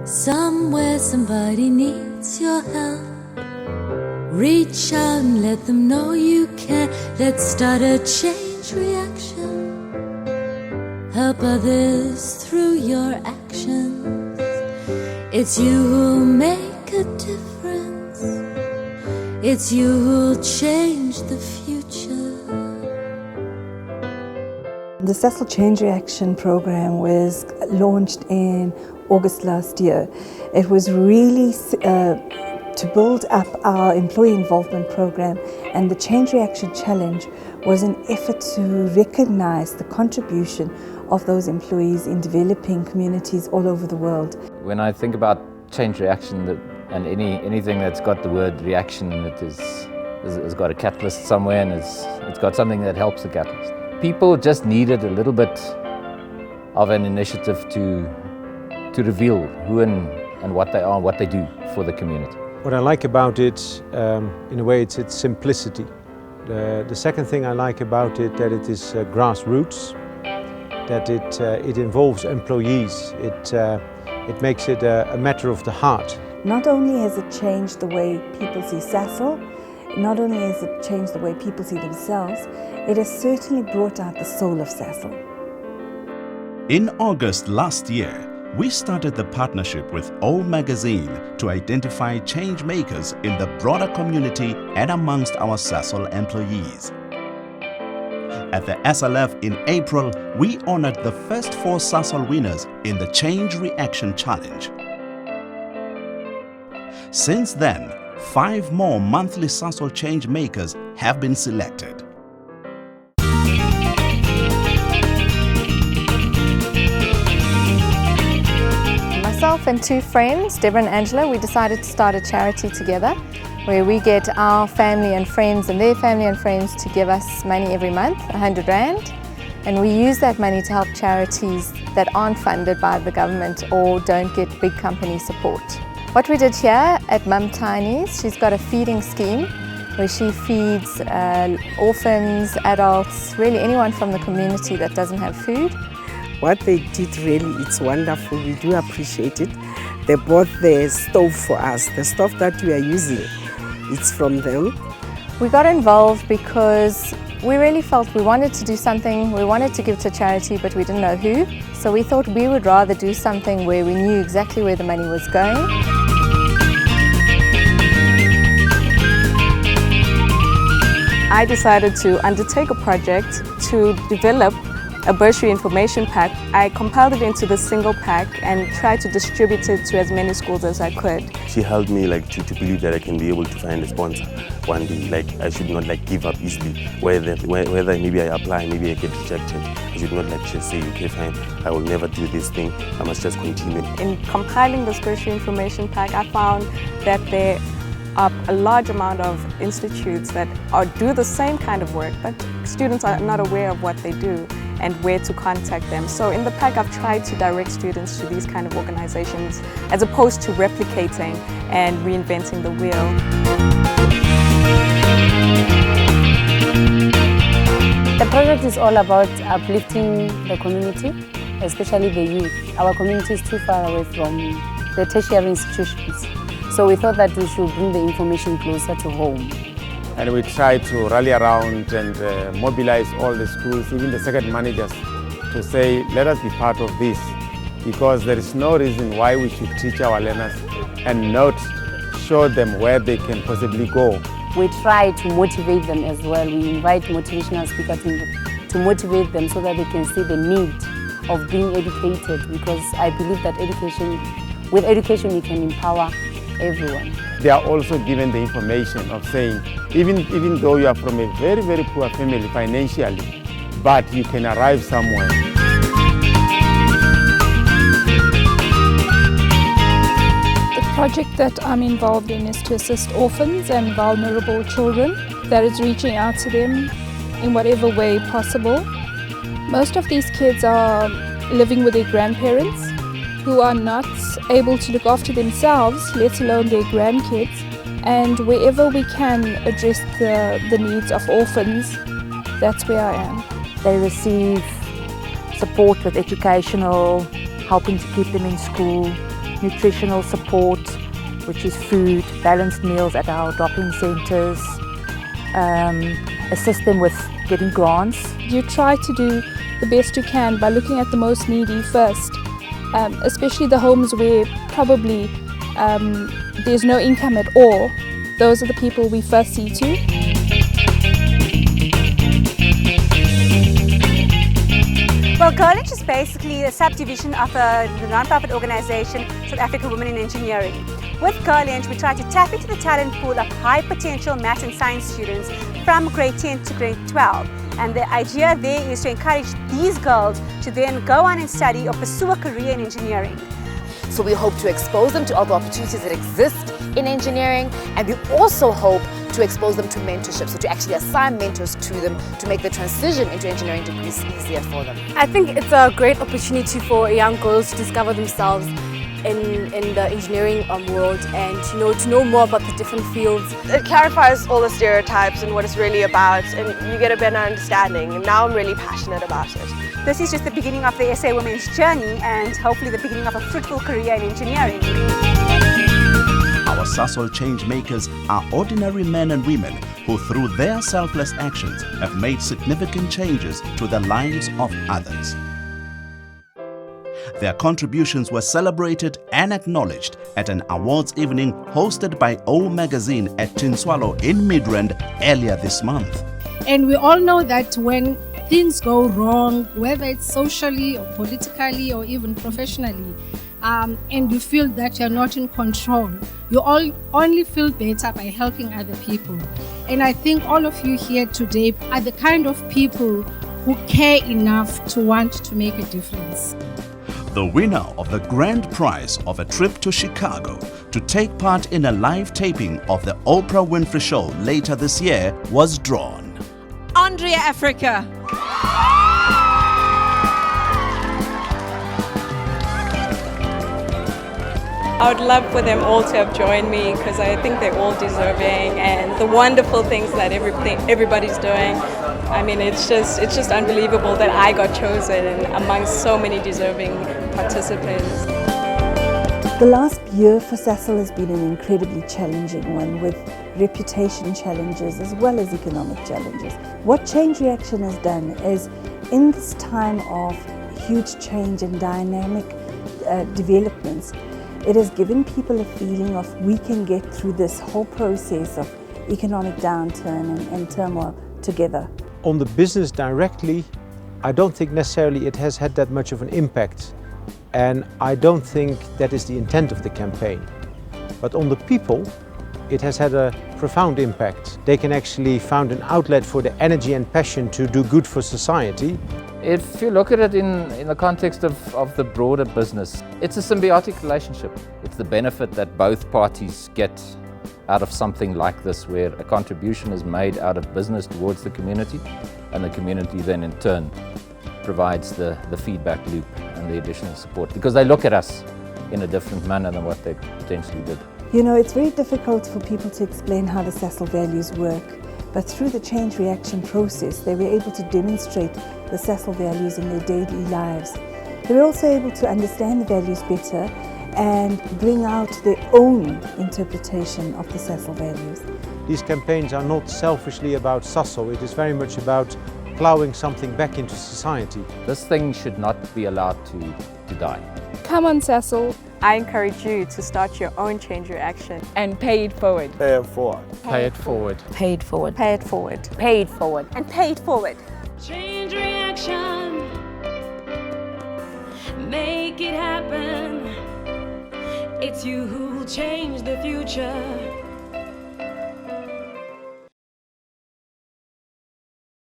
Somewhere somebody needs your help. Reach out and let them know you care. Let's start a change reaction. Help others through your actions. It's you who'll make a difference. It's you who'll change the future. The Cecil Change Reaction program was launched in August last year. It was really to build up our employee involvement program, and the Change Reaction Challenge was an effort to recognize the contribution of those employees in developing communities all over the world. When I think about change reaction and anything that's got the word reaction in it has got a catalyst somewhere, and it's got something that helps the catalyst. People just needed a little bit of an initiative to reveal who and what they are and what they do for the community. What I like about it, in a way, it's its simplicity. The second thing I like about it, that it is grassroots, that it involves employees. It makes it a matter of the heart. Not only has it changed the way people see Cecil, not only has it changed the way people see themselves, it has certainly brought out the soul of Cecil. In August last year, we started the partnership with O Magazine to identify change makers in the broader community and amongst our Cecil employees. At the SLF in April, we honored the first 4 Cecil winners in the Change Reaction Challenge. Since then, 5 more monthly Cecil change makers have been selected. Myself and 2 friends, Deborah and Angela, we decided to start a charity together where we get our family and friends and their family and friends to give us money every month, 100 Rand, and we use that money to help charities that aren't funded by the government or don't get big company support. What we did here at Mum Tiny's, she's got a feeding scheme where she feeds orphans, adults, really anyone from the community that doesn't have food. What they did really, it's wonderful. We do appreciate it. They bought the stove for us. The stove that we are using, it's from them. We got involved because we really felt we wanted to do something. We wanted to give to charity, but we didn't know who. So we thought we would rather do something where we knew exactly where the money was going. I decided to undertake a project to develop a bursary information pack. I compiled it into this single pack and tried to distribute it to as many schools as I could. She helped me to believe that I can be able to find a sponsor one day. I should not give up easily. Whether maybe I apply, maybe I get rejected. I should not just say, okay, fine, I will never do this thing. I must just continue. In compiling this bursary information pack, I found that there are a large amount of institutes that do the same kind of work, but students are not aware of what they do and where to contact them. So in the pack, I've tried to direct students to these kind of organizations as opposed to replicating and reinventing the wheel. The project is all about uplifting the community, especially the youth. Our community is too far away from the tertiary institutions. So we thought that we should bring the information closer to home. And we try to rally around and mobilize all the schools, even the second managers, to say, let us be part of this, because there is no reason why we should teach our learners and not show them where they can possibly go. We try to motivate them as well. We invite motivational speakers to motivate them so that they can see the need of being educated, because I believe that with education we can empower everyone. They are also given the information of saying, even though you are from a very, very poor family financially, but you can arrive somewhere. The project that I'm involved in is to assist orphans and vulnerable children, that is reaching out to them in whatever way possible. Most of these kids are living with their grandparents who are not able to look after themselves, let alone their grandkids. And wherever we can address the needs of orphans, that's where I am. They receive support with educational, helping to keep them in school, nutritional support, which is food, balanced meals at our drop-in centres, assist them with getting grants. You try to do the best you can by looking at the most needy first, especially the homes where probably there's no income at all. Those are the people we first see to. Well, Girlinch is basically a subdivision of the non-profit organisation South African Women in Engineering. With Girlinch, we try to tap into the talent pool of high potential maths and science students from grade 10 to grade 12. And the idea there is to encourage these girls to then go on and study or pursue a career in engineering. So we hope to expose them to all the opportunities that exist in engineering, and we also hope to expose them to mentorship, so to actually assign mentors to them to make the transition into engineering degrees easier for them. I think it's a great opportunity for young girls to discover themselves in the engineering world, and to know more about the different fields. It clarifies all the stereotypes and what it's really about, and you get a better understanding, and now I'm really passionate about it. This is just the beginning of the SA Women's journey, and hopefully the beginning of a fruitful career in engineering. Our Sasol change makers are ordinary men and women who through their selfless actions have made significant changes to the lives of others. Their contributions were celebrated and acknowledged at an awards evening hosted by O Magazine at Tinswalo in Midrand earlier this month. And we all know that when things go wrong, whether it's socially or politically or even professionally, and you feel that you're not in control, you only feel better by helping other people. And I think all of you here today are the kind of people who care enough to want to make a difference. The winner of the grand prize of a trip to Chicago to take part in a live taping of the Oprah Winfrey Show later this year was drawn. Andrea Africa. I would love for them all to have joined me, because I think they're all deserving, and the wonderful things that everybody's doing. I mean, it's just unbelievable that I got chosen amongst so many deserving participants. The last year for Sasol has been an incredibly challenging one, with reputation challenges as well as economic challenges. What Change Reaction has done is, in this time of huge change and dynamic developments, it has given people a feeling of we can get through this whole process of economic downturn and turmoil together. On the business directly, I don't think necessarily it has had that much of an impact, and I don't think that is the intent of the campaign. But on the people, it has had a profound impact. They can actually find an outlet for the energy and passion to do good for society. If you look at it in the context of the broader business, it's a symbiotic relationship. It's the benefit that both parties get out of something like this, where a contribution is made out of business towards the community, and the community then in turn provides the feedback loop and the additional support, because they look at us in a different manner than what they potentially did. You know, it's very difficult for people to explain how the Sasol values work, but through the Change Reaction process, they were able to demonstrate the Sasol values in their daily lives. They were also able to understand the values better and bring out their own interpretation of the Sasol values. These campaigns are not selfishly about Sasol, it is very much about plowing something back into society. This thing should not be allowed to die. Come on, Sasol. I encourage you to start your own Change Reaction. And pay it forward. Pay it forward. Pay it forward. Pay it forward. Pay it forward. Pay it forward. And pay it forward. Change reaction. Make it happen. It's you who'll change the future.